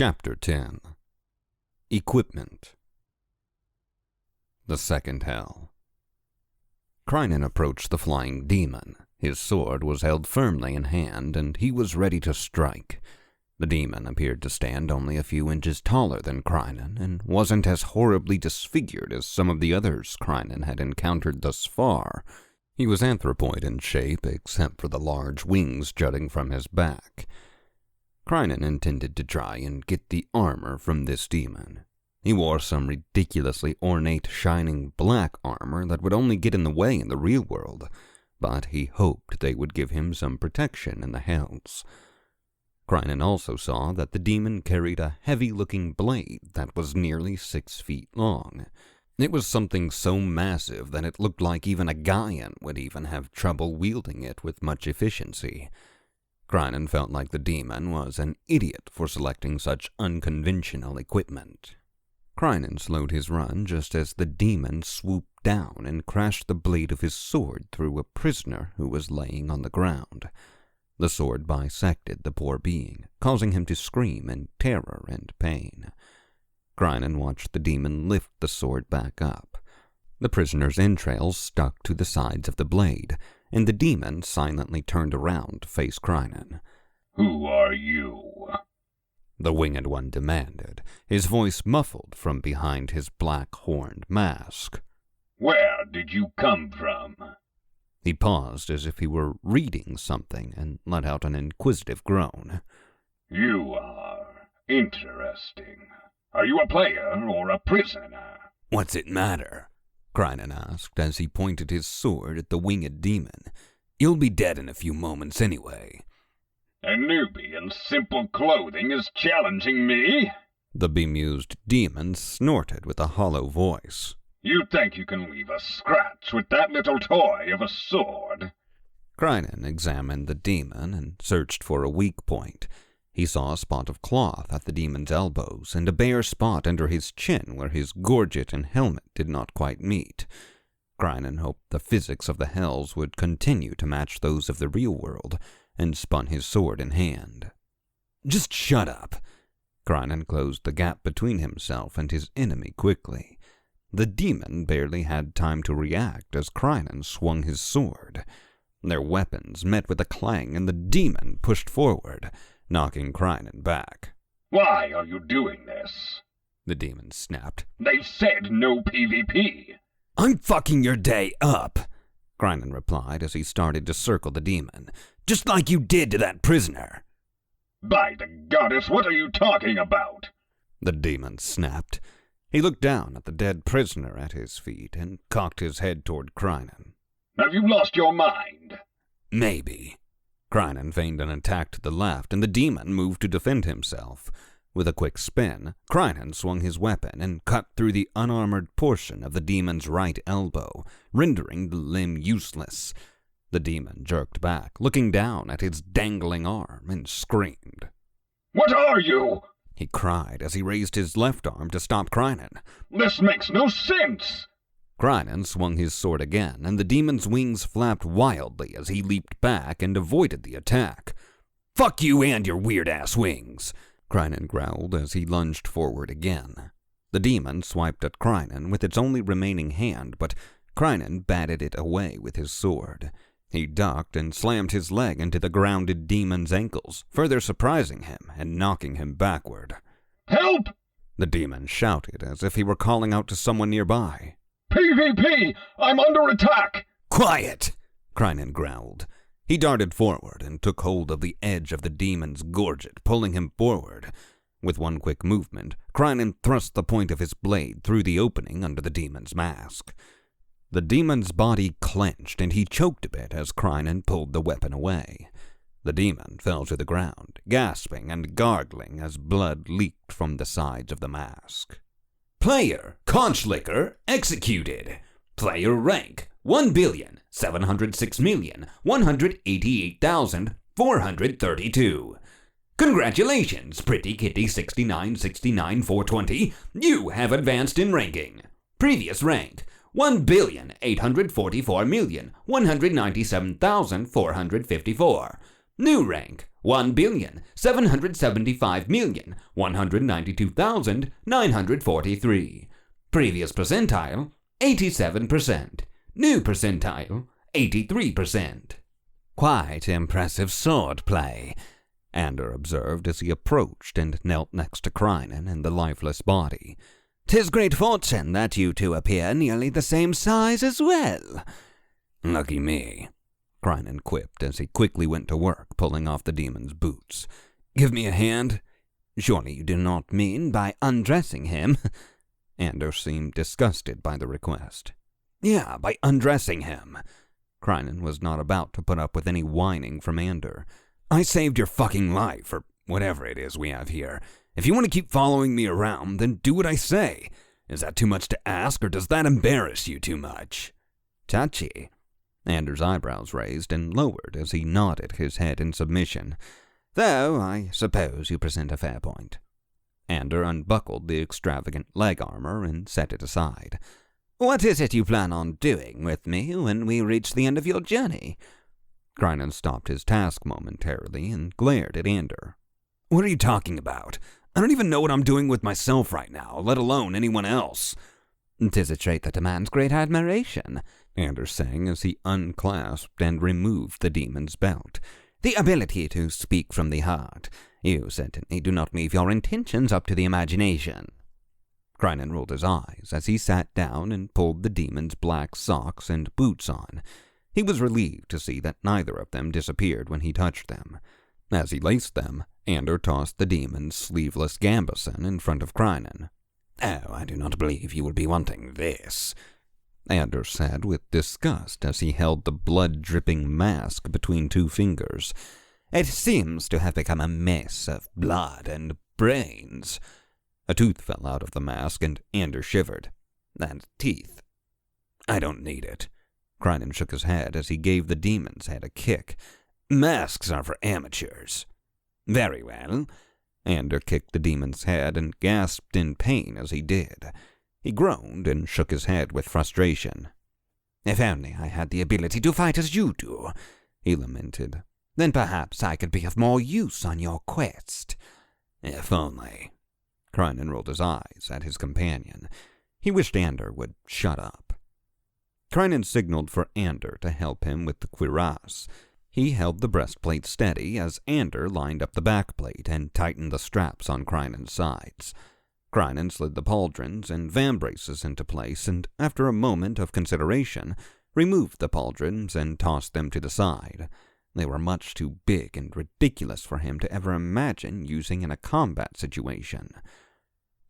Chapter 10. Equipment. The Second Hell. Crinnan approached the flying demon. His sword was held firmly in hand, and he was ready to strike. The demon appeared to stand only a few inches taller than Crinnan, and wasn't as horribly disfigured as some of the others Crinnan had encountered thus far. He was anthropoid in shape, except for the large wings jutting from his back. Crinnan intended to try and get the armor from this demon. He wore some ridiculously ornate, shining black armor that would only get in the way in the real world, but he hoped they would give him some protection in the hells. Crinnan also saw that the demon carried a heavy-looking blade that was nearly 6 feet long. It was something so massive that it looked like even a Gaian would even have trouble wielding it with much efficiency. Crinnan felt like the demon was an idiot for selecting such unconventional equipment. Crinnan slowed his run just as the demon swooped down and crashed the blade of his sword through a prisoner who was laying on the ground. The sword bisected the poor being, causing him to scream in terror and pain. Crinnan watched the demon lift the sword back up. The prisoner's entrails stuck to the sides of the blade, and the demon silently turned around to face Crinnan. "Who are you?" the winged one demanded, his voice muffled from behind his black horned mask. "Where did you come from?" He paused as if he were reading something and let out an inquisitive groan. "You are interesting. Are you a player or a prisoner?" "What's it matter?" Crinnan asked as he pointed his sword at the winged demon. "You'll be dead in a few moments anyway." "A newbie in simple clothing is challenging me?" The bemused demon snorted with a hollow voice. "You think you can leave a scratch with that little toy of a sword?" Crinnan examined the demon and searched for a weak point. He saw a spot of cloth at the demon's elbows and a bare spot under his chin where his gorget and helmet did not quite meet. Crinnan hoped the physics of the hells would continue to match those of the real world, and spun his sword in hand. "Just shut up!" Crinnan closed the gap between himself and his enemy quickly. The demon barely had time to react as Crinnan swung his sword. Their weapons met with a clang and the demon pushed forward, knocking Crinnan back. "Why are you doing this?" the demon snapped. "They've said no PvP." "I'm fucking your day up," Crinnan replied as he started to circle the demon. "Just like you did to that prisoner." "By the goddess, what are you talking about?" the demon snapped. He looked down at the dead prisoner at his feet and cocked his head toward Crinnan. "Have you lost your mind?" "Maybe." Crinnan feigned an attack to the left, and the demon moved to defend himself. With a quick spin, Crinnan swung his weapon and cut through the unarmored portion of the demon's right elbow, rendering the limb useless. The demon jerked back, looking down at his dangling arm, and screamed. "What are you?" he cried as he raised his left arm to stop Crinnan. "This makes no sense." Crinnan swung his sword again, and the demon's wings flapped wildly as he leaped back and avoided the attack. "Fuck you and your weird-ass wings," Crinnan growled as he lunged forward again. The demon swiped at Crinnan with its only remaining hand, but Crinnan batted it away with his sword. He ducked and slammed his leg into the grounded demon's ankles, further surprising him and knocking him backward. "Help!" the demon shouted as if he were calling out to someone nearby. "PvP! I'm under attack!" "Quiet!" Crinnan growled. He darted forward and took hold of the edge of the demon's gorget, pulling him forward. With one quick movement, Crinnan thrust the point of his blade through the opening under the demon's mask. The demon's body clenched, and he choked a bit as Crinnan pulled the weapon away. The demon fell to the ground, gasping and gargling as blood leaked from the sides of the mask. "Player, conch licker, executed. Player rank, 1,706,188,432. Congratulations, Pretty Kitty 6969420. You have advanced in ranking. Previous rank, 1,844,197,454. New rank, 1,775,192,943. Previous percentile, 87%. New percentile, 83%. Quite impressive sword play, Ander observed as he approached and knelt next to Crinnan and the lifeless body. "'Tis great fortune that you two appear nearly the same size as well." "Lucky me," Crinnan quipped as he quickly went to work pulling off the demon's boots. "Give me a hand." "Surely you do not mean by undressing him?" Ander seemed disgusted by the request. "Yeah, by undressing him." Crinnan was not about to put up with any whining from Ander. "I saved your fucking life, or whatever it is we have here. If you want to keep following me around, then do what I say. Is that too much to ask, or does that embarrass you too much?" "Touchy." Ander's eyebrows raised and lowered as he nodded his head in submission. "Though I suppose you present a fair point." Ander unbuckled the extravagant leg armor and set it aside. "What is it you plan on doing with me when we reach the end of your journey?" Crinnan stopped his task momentarily and glared at Ander. "What are you talking about? I don't even know what I'm doing with myself right now, let alone anyone else." "'Tis a trait that demands great admiration," Ander sang as he unclasped and removed the demon's belt. "The ability to speak from the heart. You certainly do not leave your intentions up to the imagination." Crinnan rolled his eyes as he sat down and pulled the demon's black socks and boots on. He was relieved to see that neither of them disappeared when he touched them. As he laced them, Ander tossed the demon's sleeveless gambeson in front of Crinnan. "Oh, I do not believe you will be wanting this," Ander said with disgust as he held the blood-dripping mask between two fingers. "It seems to have become a mess of blood and brains." A tooth fell out of the mask, and Ander shivered. "And teeth." "I don't need it." Crinnan shook his head as he gave the demon's head a kick. "Masks are for amateurs." "Very well." Ander kicked the demon's head and gasped in pain as he did. He groaned and shook his head with frustration. "If only I had the ability to fight as you do," he lamented. "Then perhaps I could be of more use on your quest." "If only." Crinnan rolled his eyes at his companion. He wished Ander would shut up. Crinnan signaled for Ander to help him with the cuirass. He held the breastplate steady as Ander lined up the backplate and tightened the straps on Crinnan's sides. Crinnan slid the pauldrons and vambraces into place, and after a moment of consideration, removed the pauldrons and tossed them to the side. They were much too big and ridiculous for him to ever imagine using in a combat situation.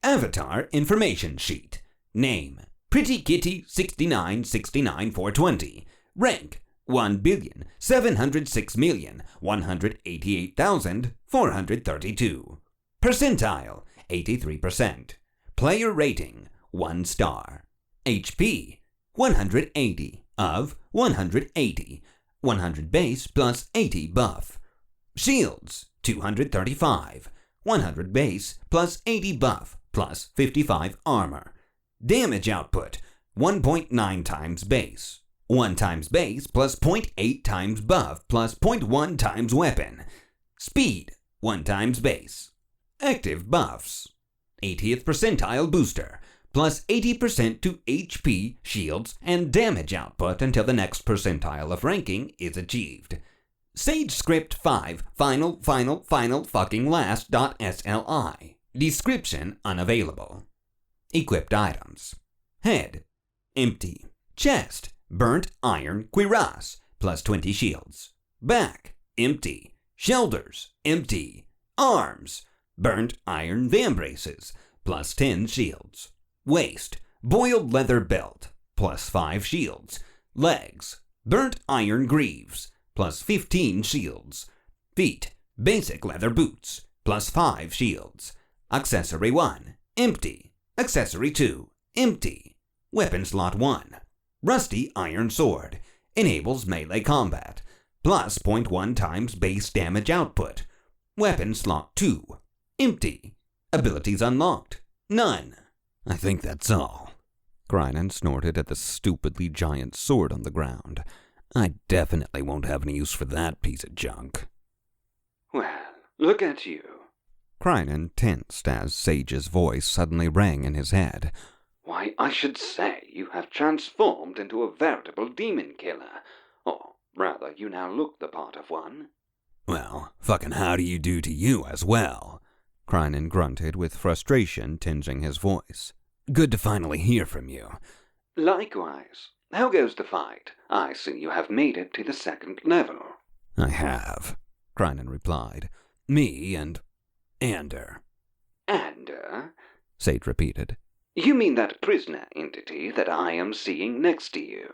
Avatar information sheet. Name, Pretty Kitty 6969420. Rank, 1,706,188,432. Percentile, 83%. Player rating, 1 star. HP, 180 of 180. 100 base plus 80 buff. Shields, 235. 100 base plus 80 buff plus 55 armor. Damage output, 1.9 times base. 1 times base plus 0.8 times buff plus 0.1 times weapon. Speed, 1 times base. Active buffs. 80th percentile booster, plus 80% to HP, shields, and damage output until the next percentile of ranking is achieved. Sage Script 5 final fucking last.sli. Description unavailable. Equipped items. Head, empty. Chest, burnt iron cuirass, plus 20 shields. Back, empty. Shoulders, empty. Arms, burnt iron vambraces, plus 10 shields. Waist, boiled leather belt, plus 5 shields. Legs, burnt iron greaves, plus 15 shields. Feet, basic leather boots, plus 5 shields. Accessory 1, empty. Accessory 2, empty. Weapon slot 1. Rusty iron sword. Enables melee combat. Plus 0.1 times base damage output. Weapon slot 2. Empty. Abilities unlocked. None. "I think that's all." Crinnan snorted at the stupidly giant sword on the ground. "I definitely won't have any use for that piece of junk." Well, look at you. Crinnan tensed as Sage's voice suddenly rang in his head. Why, I should say you have transformed into a veritable demon killer. Or, rather, you now look the part of one. Well, fucking how do you do to you as well? Crinnan grunted with frustration tinging his voice. Good to finally hear from you. Likewise. How goes the fight? I see you have made it to the 2nd level. I have, Crinnan replied. Me and Ander. Ander? Sage repeated. You mean that prisoner entity that I am seeing next to you?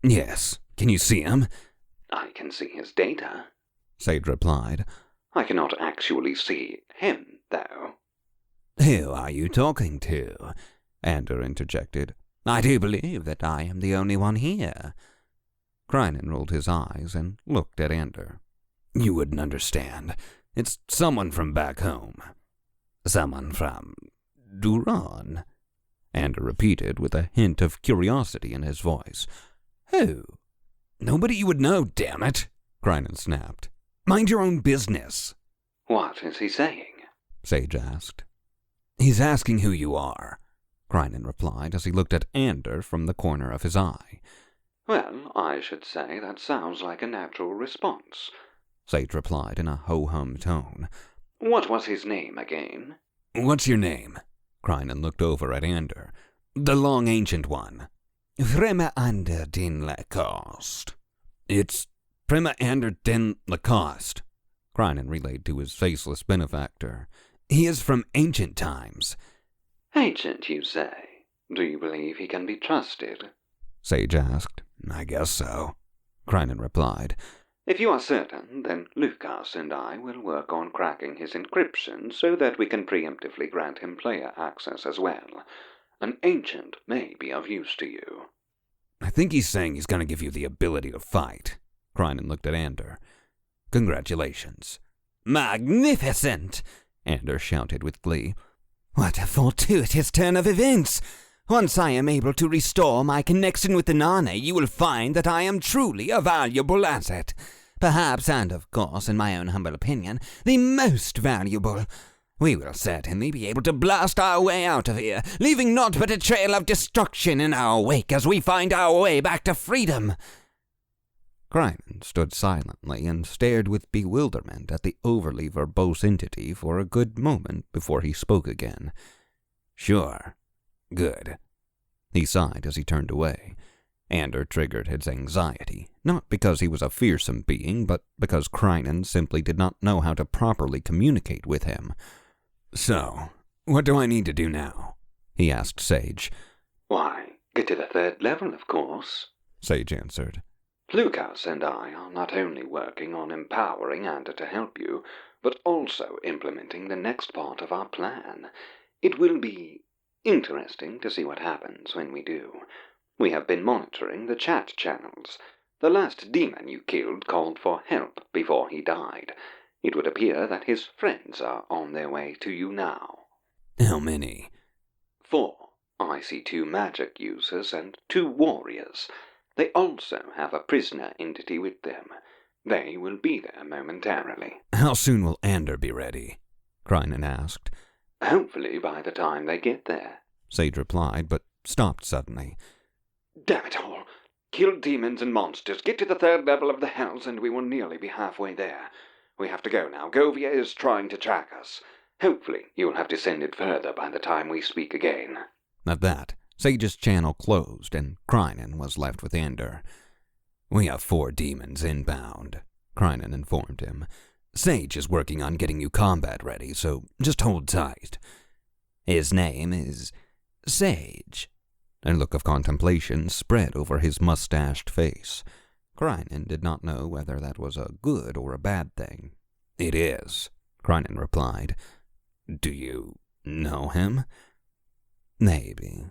Yes. Can you see him? I can see his data. Sage replied. I cannot actually see him, though. Who are you talking to? Ander interjected. I do believe that I am the only one here. Crinnan rolled his eyes and looked at Ander. You wouldn't understand. It's someone from back home. Someone from Duran, Ander repeated with a hint of curiosity in his voice. Who? Nobody you would know, damn it, Crinnan snapped. Mind your own business. What is he saying? Sage asked. He's asking who you are, Crinnan replied as he looked at Ander from the corner of his eye. Well, I should say that sounds like a natural response, Sage replied in a ho-hum tone. What was his name again? What's your name? Crinnan looked over at Ander. The long ancient one. Prima Ander din Lacoste. It's Prima Ander din Lacoste, Crinnan relayed to his faceless benefactor. He is from ancient times. Ancient, you say? Do you believe he can be trusted? Sage asked. I guess so, Crinnan replied. If you are certain, then Lucas and I will work on cracking his encryption so that we can preemptively grant him player access as well. An ancient may be of use to you. I think he's saying he's going to give you the ability to fight. Crinnan looked at Ander. Congratulations. Magnificent! Ander shouted with glee. What a fortuitous turn of events! Once I am able to restore my connection with the Nane, you will find that I am truly a valuable asset. Perhaps, and of course, in my own humble opinion, the most valuable. We will certainly be able to blast our way out of here, leaving naught but a trail of destruction in our wake as we find our way back to freedom. Crinnan stood silently and stared with bewilderment at the overly verbose entity for a good moment before he spoke again. Sure. Good. He sighed as he turned away. Ander triggered his anxiety, not because he was a fearsome being, but because Crinnan simply did not know how to properly communicate with him. So, what do I need to do now? He asked Sage. Why, get to the 3rd level, of course, Sage answered. Lucas and I are not only working on empowering Ander to help you, but also implementing the next part of our plan. It will be interesting to see what happens when we do. We have been monitoring the chat channels. The last demon you killed called for help before he died. It would appear that his friends are on their way to you now. How many? 4. I see 2 magic users and 2 warriors. They also have a prisoner entity with them. They will be there momentarily. How soon will Ander be ready? Crinnan asked. Hopefully by the time they get there, Sage replied, but stopped suddenly. Damn it all! Kill demons and monsters, get to the 3rd level of the hells, and we will nearly be halfway there. We have to go now. Govia is trying to track us. Hopefully you'll have descended further by the time we speak again. At that, Sage's channel closed, and Crinnan was left with Ander. We have 4 demons inbound, Crinnan informed him. Sage is working on getting you combat ready, so just hold tight. His name is Sage. A look of contemplation spread over his mustached face. Crinnan did not know whether that was a good or a bad thing. It is, Crinnan replied. Do you know him? Maybe.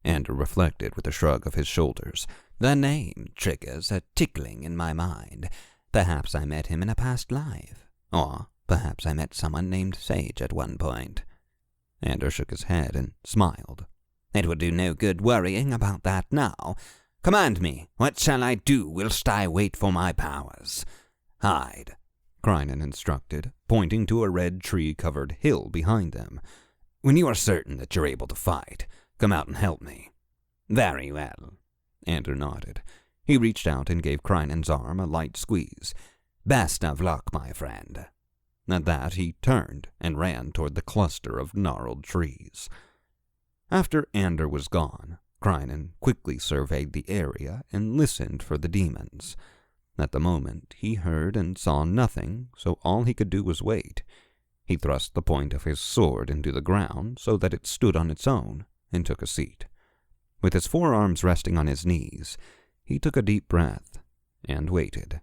Ander reflected with a shrug of his shoulders. The name triggers a tickling in my mind. Perhaps I met him in a past life. Or perhaps I met someone named Sage at one point. Ander shook his head and smiled. It would do no good worrying about that now. Command me. What shall I do whilst I wait for my powers? Hide. Crinnan instructed, pointing to a red tree-covered hill behind them. "When you are certain that you're able to fight, come out and help me." "Very well," Andrew nodded. He reached out and gave Crinnan's arm a light squeeze. "Best of luck, my friend." At that, he turned and ran toward the cluster of gnarled trees. After Andrew was gone, Crinnan quickly surveyed the area and listened for the demons. At the moment, he heard and saw nothing, so all he could do was wait. He thrust the point of his sword into the ground so that it stood on its own, and took a seat. With his forearms resting on his knees, he took a deep breath and waited.